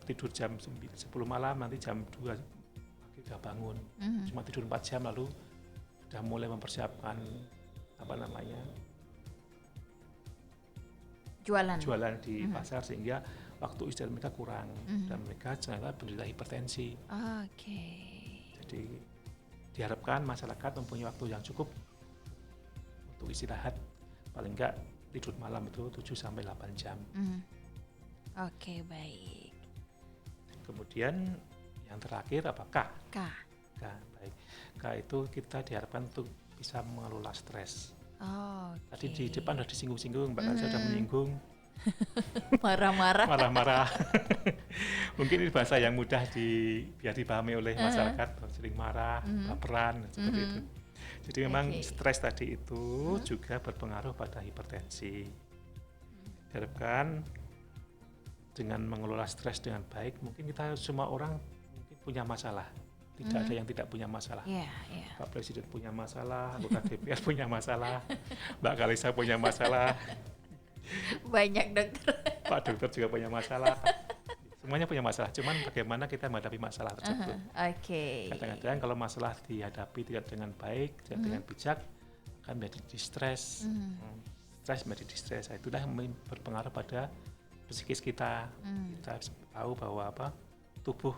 tidur jam 10 malam, nanti jam 2 pagi udah bangun. Cuma tidur 4 jam lalu sudah mulai mempersiapkan jualan di pasar sehingga waktu istirahat mereka kurang dan mereka ternyata menderita hipertensi. Jadi diharapkan masyarakat mempunyai waktu yang cukup untuk istirahat, paling enggak tidur malam itu 7-8 jam. Baik. Kemudian yang terakhir apa? K. Baik. K itu kita diharapkan untuk bisa mengelola stres. Tadi di depan sudah disinggung-singgung, Mbak Kalisa sudah menyinggung. Marah-marah. Mungkin ini bahasa yang mudah biar dipahami oleh masyarakat, sering marah, baperan, seperti itu. Jadi memang stres tadi itu juga berpengaruh pada hipertensi. Diharapkan dengan mengelola stres dengan baik, mungkin kita semua orang mungkin punya masalah. Tidak ada yang tidak punya masalah. Pak Presiden punya masalah, anggota DPR punya masalah, Mbak Kalisa punya masalah. Banyak dokter. Pak dokter juga punya masalah. Semuanya punya masalah, cuman bagaimana kita menghadapi masalah tersebut. Kadang-kadang kalau masalah dihadapi tidak dengan baik, tidak dengan bijak, akan menjadi distres. Stres menjadi distres. Itulah yang berpengaruh pada psikis kita. Kita tahu bahwa tubuh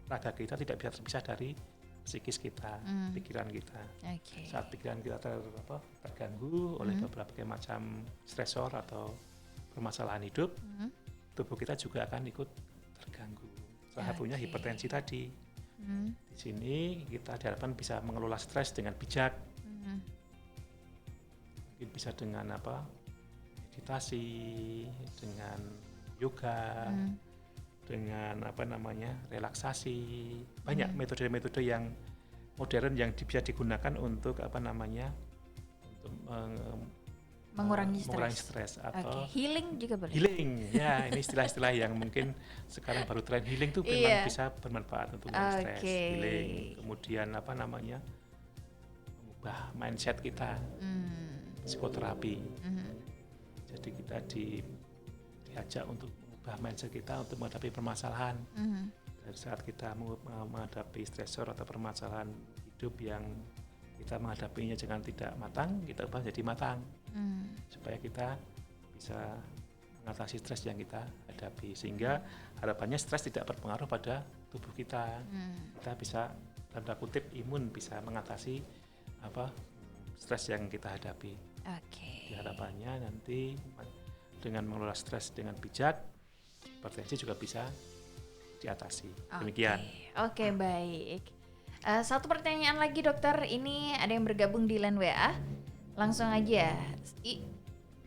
raga kita tidak bisa terpisah dari psikis kita, pikiran kita. Saat pikiran kita terganggu oleh berbagai macam stresor atau permasalahan hidup, tubuh kita juga akan ikut terganggu. Salah satunya hipertensi tadi. Di sini kita diharapkan bisa mengelola stres dengan bijak. Mungkin bisa dengan meditasi, dengan yoga, dengan relaksasi. Banyak metode-metode yang modern yang bisa digunakan untuk mengurangi stres atau healing juga boleh. Healing, ya ini istilah-istilah yang mungkin sekarang baru tren. Healing itu memang bisa bermanfaat untuk stres. Healing, kemudian mengubah mindset kita, psikoterapi. Jadi kita diajak untuk mengubah mindset kita untuk menghadapi permasalahan. Dari saat kita menghadapi stresor atau permasalahan hidup yang kita menghadapinya dengan tidak matang, kita ubah jadi matang. Supaya kita bisa mengatasi stres yang kita hadapi, sehingga harapannya stres tidak berpengaruh pada tubuh kita. Kita bisa dalam tanda kutip imun bisa mengatasi stres yang kita hadapi. Harapannya nanti dengan mengelola stres dengan bijak, hipertensi juga bisa diatasi. Demikian. Baik. Satu pertanyaan lagi dokter, ini ada yang bergabung di line WA. Langsung aja.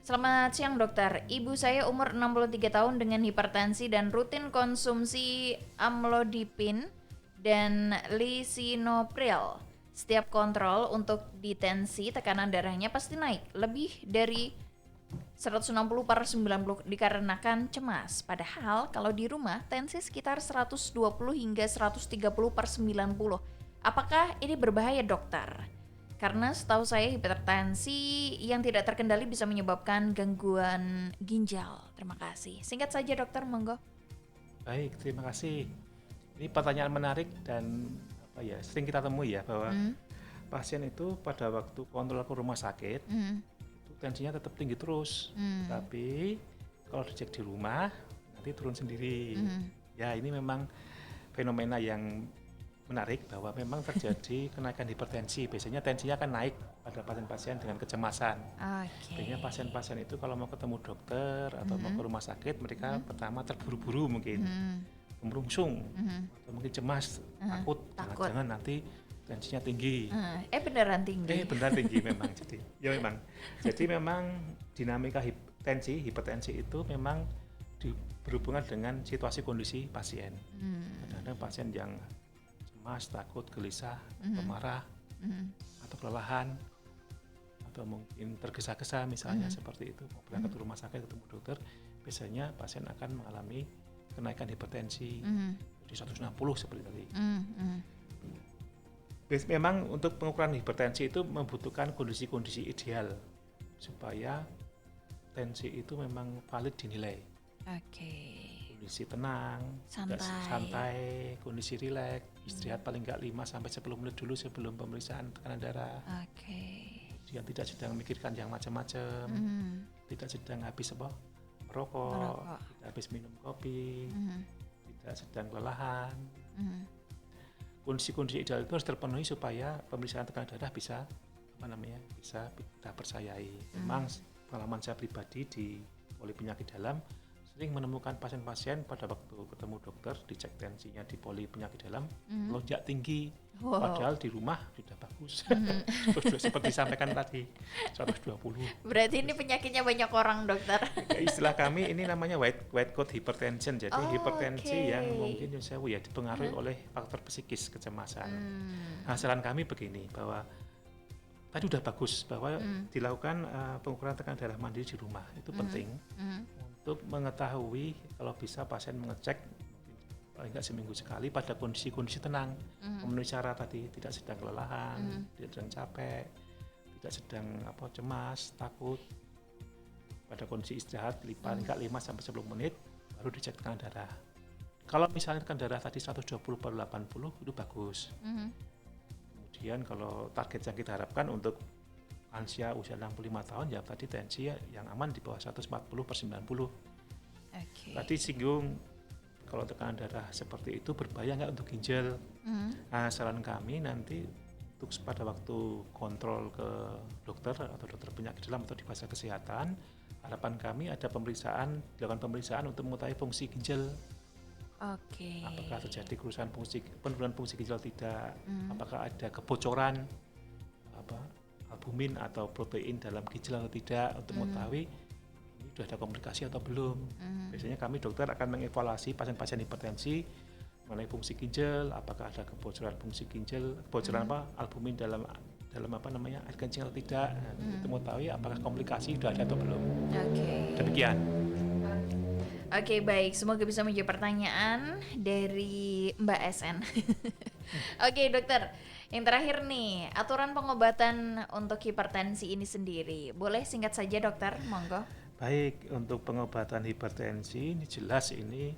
Selamat siang dokter, ibu saya umur 63 tahun dengan hipertensi dan rutin konsumsi amlodipin dan lisinopril. Setiap kontrol untuk detensi tekanan darahnya pasti naik lebih dari 160/90 dikarenakan cemas. Padahal kalau di rumah tensi sekitar 120 hingga 130/90. Apakah ini berbahaya dokter? Karena setahu saya hipertensi yang tidak terkendali bisa menyebabkan gangguan ginjal. Terima kasih. Singkat saja dokter, monggo. Baik, terima kasih. Ini pertanyaan menarik dan sering kita temui ya, bahwa pasien itu pada waktu kontrol ke rumah sakit itu tensinya tetap tinggi terus. Tapi kalau dicek di rumah nanti turun sendiri. Ya, ini memang fenomena yang menarik bahwa memang terjadi kenaikan hipertensi. Biasanya tensinya akan naik pada pasien-pasien dengan kecemasan. Biasanya pasien-pasien itu kalau mau ketemu dokter atau mau ke rumah sakit, mereka pertama terburu-buru mungkin, merungsung, atau mungkin cemas, takut. Jangan nanti tensinya tinggi. Beneran tinggi. Beneran tinggi memang. Jadi memang dinamika hipertensi itu memang berhubungan dengan situasi kondisi pasien. Kadang-kadang pasien yang cemas, takut, gelisah, atau marah, atau kelelahan, atau mungkin tergesa-gesa misalnya seperti itu, mau berangkat ke rumah sakit ketemu dokter, biasanya pasien akan mengalami kenaikan hipertensi di 160 seperti tadi. Memang untuk pengukuran hipertensi itu membutuhkan kondisi-kondisi ideal supaya tensi itu memang valid dinilai. Kondisi tenang, santai, kondisi rileks, istirahat paling nggak 5-10 menit dulu sebelum pemeriksaan tekanan darah. Dia tidak sedang memikirkan yang macam-macam, tidak sedang habis merokok, tidak habis minum kopi, tidak sedang kelelahan. Kondisi-kondisi ideal itu harus terpenuhi supaya pemeriksaan tekanan darah bisa kita percayai. Memang pengalaman saya pribadi di poli penyakit dalam sering menemukan pasien-pasien pada waktu ketemu dokter dicek tensinya di poli penyakit dalam melonjak tinggi, padahal di rumah sudah bagus. Seperti disampaikan tadi 120. Berarti ini penyakitnya banyak orang dokter. Istilah kami ini namanya white coat hypertension. Jadi hipertensi yang mungkin dipengaruhi oleh faktor psikis, kecemasan. Nah, saran kami begini, bahwa tadi udah bagus bahwa dilakukan pengukuran tekanan darah mandiri di rumah itu penting untuk mengetahui, kalau bisa pasien mengecek paling nggak seminggu sekali pada kondisi-kondisi tenang, memenuhi syarat tadi, tidak sedang kelelahan, tidak sedang capek, tidak sedang cemas, takut. Pada kondisi istirahat paling nggak 5-10 menit baru dicek tekanan darah. Kalau misalnya tekanan darah tadi 120/80 itu bagus. Kemudian kalau target yang kita harapkan untuk lansia usia 65 tahun ya tadi tensi yang aman di bawah 140/90. Tadi singgung kalau tekanan darah seperti itu berbahaya nggak untuk ginjal. Nah, saran kami nanti untuk pada waktu kontrol ke dokter atau dokter penyakit dalam atau di fasilitas kesehatan, harapan kami ada dilakukan pemeriksaan untuk mengetahui fungsi ginjal. Apakah terjadi penurunan fungsi ginjal tidak? Apakah ada kebocoran albumin atau protein dalam ginjal atau tidak, untuk mengetahui ini sudah ada komplikasi atau belum. Biasanya kami dokter akan mengevaluasi pasien-pasien hipertensi mengenai fungsi ginjal, apakah ada kebocoran fungsi ginjal, albumin dalam air kencing atau tidak. Untuk mengetahui apakah komplikasi sudah ada atau belum. Demikian. Baik, semoga bisa menjawab pertanyaan dari Mbak SN. Dokter, yang terakhir nih, aturan pengobatan untuk hipertensi ini sendiri, boleh singkat saja dokter, monggo. Baik, untuk pengobatan hipertensi ini jelas ini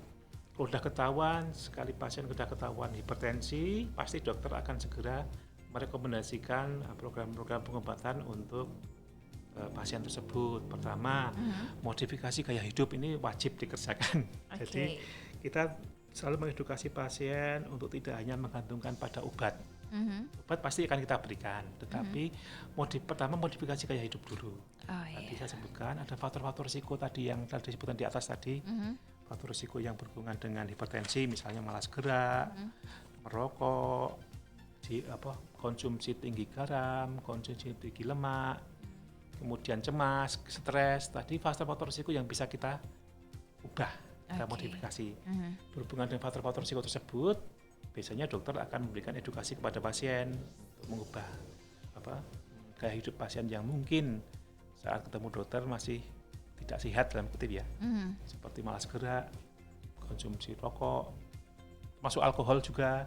kalau sudah ketahuan, sekali pasien sudah ketahuan hipertensi, pasti dokter akan segera merekomendasikan program-program pengobatan untuk pasien tersebut. Pertama, modifikasi gaya hidup ini wajib dikerjakan. Jadi kita selalu mengedukasi pasien untuk tidak hanya menggantungkan pada obat. Obat pasti akan kita berikan, tetapi pertama modifikasi gaya hidup dulu. Tadi saya sebutkan ada faktor-faktor risiko tadi yang tadi disebutkan di atas tadi. Faktor risiko yang berhubungan dengan hipertensi, misalnya malas gerak, merokok, konsumsi tinggi garam, konsumsi tinggi lemak, kemudian cemas, stres, tadi faktor-faktor risiko yang bisa kita ubah, kita modifikasi. Berhubungan dengan faktor-faktor risiko tersebut, biasanya dokter akan memberikan edukasi kepada pasien untuk mengubah gaya hidup pasien yang mungkin saat ketemu dokter masih tidak sehat dalam kutip ya, seperti malas gerak, konsumsi rokok, masuk alkohol juga,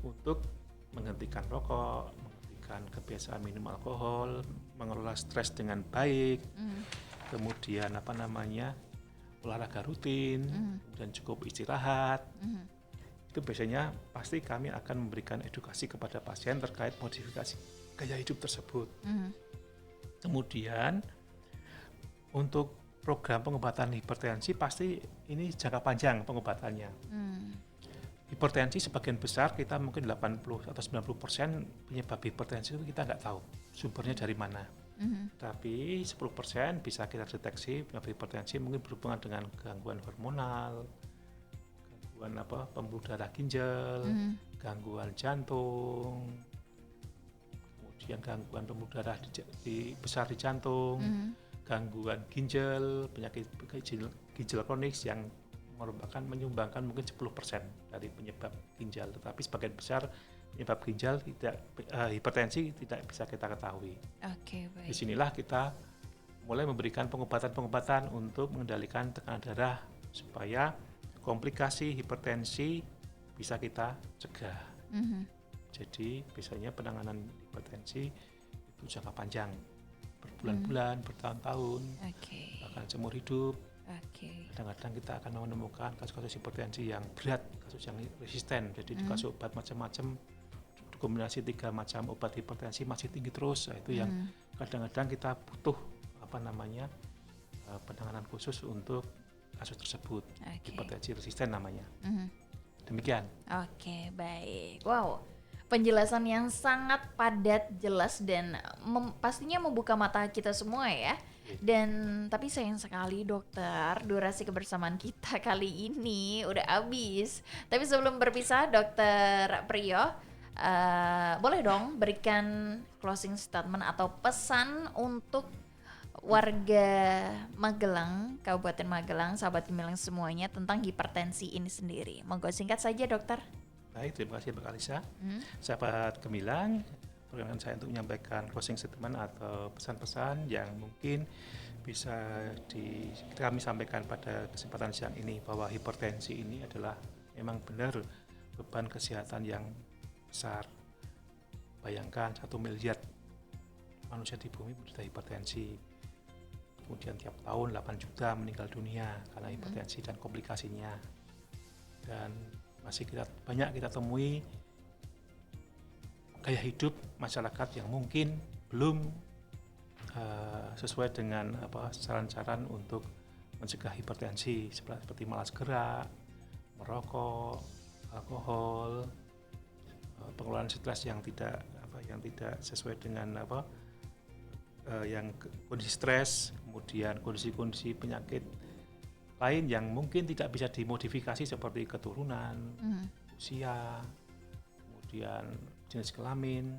untuk menghentikan rokok, menghentikan kebiasaan minum alkohol, mengelola stres dengan baik, kemudian olahraga rutin, dan cukup istirahat. Itu biasanya pasti kami akan memberikan edukasi kepada pasien terkait modifikasi gaya hidup tersebut. Kemudian untuk program pengobatan hipertensi pasti ini jangka panjang pengobatannya. Hipertensi sebagian besar kita mungkin 80 atau 90% penyebab hipertensi itu kita nggak tahu sumbernya dari mana. Tapi 10% bisa kita deteksi penyebab hipertensi mungkin berhubungan dengan gangguan hormonal, gangguan pembuluh darah ginjal, gangguan jantung, kemudian gangguan pembuluh darah besar di jantung, gangguan ginjal, penyakit ginjal kronis yang menyumbangkan mungkin 10% dari penyebab ginjal, tetapi sebagian besar penyebab ginjal hipertensi tidak bisa kita ketahui. Baik. Disinilah kita mulai memberikan pengobatan-pengobatan untuk mengendalikan tekanan darah supaya komplikasi hipertensi bisa kita cegah. Jadi biasanya penanganan hipertensi itu jangka panjang, berbulan-bulan, bertahun-tahun, bahkan seumur hidup. Kadang-kadang kita akan menemukan kasus-kasus hipertensi yang berat, kasus yang resisten, jadi dikasih obat macam-macam, kombinasi 3 macam obat hipertensi masih tinggi terus. Itu yang kadang-kadang kita butuh penanganan khusus untuk kasus tersebut, hipertensi resisten namanya. Demikian. Baik. Wow, penjelasan yang sangat padat, jelas, dan pastinya membuka mata kita semua ya. Dan tapi sayang sekali dokter, durasi kebersamaan kita kali ini udah habis. Tapi sebelum berpisah, Dokter Priyo, boleh dong berikan closing statement atau pesan untuk warga Magelang, Kabupaten Magelang, sahabat Gemilang semuanya tentang hipertensi ini sendiri. Monggo singkat saja dokter. Baik, terima kasih Mbak Alisa. Sahabat Gemilang, perkenan saya untuk menyampaikan closing statement atau pesan-pesan yang mungkin bisa kami sampaikan pada kesempatan siang ini, bahwa hipertensi ini adalah memang benar beban kesehatan yang besar. Bayangkan 1 miliar manusia di bumi menderita hipertensi. Kemudian tiap tahun 8 juta meninggal dunia karena hipertensi dan komplikasinya. Dan masih banyak kita temui gaya hidup masyarakat yang mungkin belum sesuai dengan saran-saran untuk mencegah hipertensi, seperti malas gerak, merokok, alkohol, pengelolaan stres yang tidak sesuai dengan yang kondisi stres, kemudian kondisi-kondisi penyakit lain yang mungkin tidak bisa dimodifikasi seperti keturunan, usia, kemudian jenis kelamin,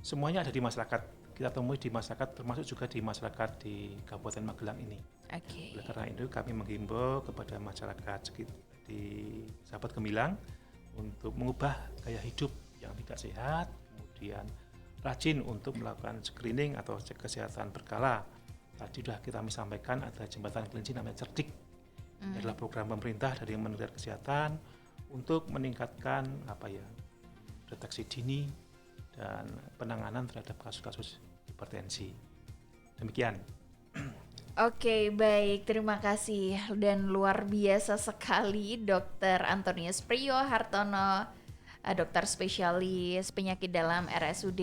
semuanya ada di masyarakat. Kita temui di masyarakat, termasuk juga di masyarakat di Kabupaten Magelang ini. Oleh karena itu kami menghimbau kepada masyarakat di sahabat Gemilang untuk mengubah gaya hidup yang tidak sehat, kemudian rajin untuk melakukan screening atau cek kesehatan berkala. Tadi sudah kita sampaikan ada jembatan kelinci namanya Cerdik. Ini adalah program pemerintah dari Kementerian Kesehatan untuk meningkatkan deteksi dini dan penanganan terhadap kasus-kasus hipertensi. Demikian. Baik, terima kasih dan luar biasa sekali Dr. Antonius Priyo Hartono, dokter spesialis penyakit dalam RSUD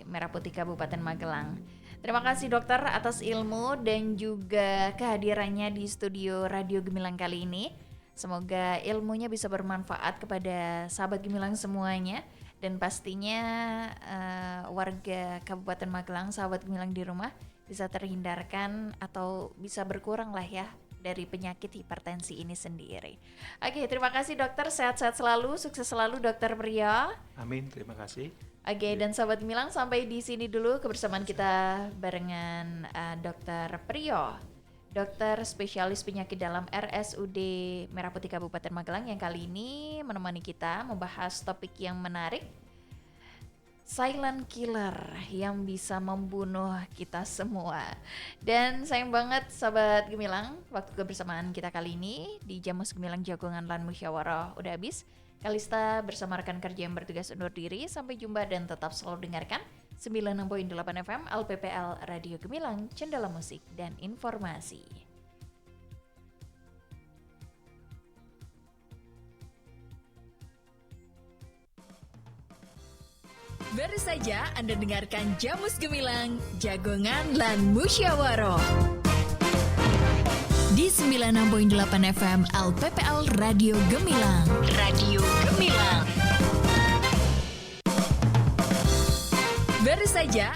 Merah Putih Kabupaten Magelang. Terima kasih dokter atas ilmu dan juga kehadirannya di studio Radio Gemilang kali ini. Semoga ilmunya bisa bermanfaat kepada sahabat Gemilang semuanya. Dan pastinya warga Kabupaten Magelang, sahabat Gemilang di rumah, bisa terhindarkan atau bisa berkurang lah ya dari penyakit hipertensi ini sendiri. Terima kasih dokter, sehat-sehat selalu, sukses selalu Dokter Priyo. Amin, terima kasih. Oke, dan sahabat Gemilang, sampai di sini dulu kebersamaan kita barengan Dr. Priyo, dokter spesialis penyakit dalam RSUD Merah Putih Kabupaten Magelang, yang kali ini menemani kita membahas topik yang menarik, silent killer yang bisa membunuh kita semua. Dan sayang banget sahabat Gemilang, waktu kebersamaan kita kali ini di Jamus Gemilang Jagongan Lan Musyawarah udah habis. Kalista bersama rekan kerja yang bertugas undur diri. Sampai jumpa dan tetap selalu dengarkan 96.8 FM LPPL Radio Gemilang, Cendela Musik dan Informasi. Baru saja Anda dengarkan Jamus Gemilang, Jagongan Lan Musyawarah di 96.8 FM LPPL Radio Gemilang. Radio Gemilang. Baru saja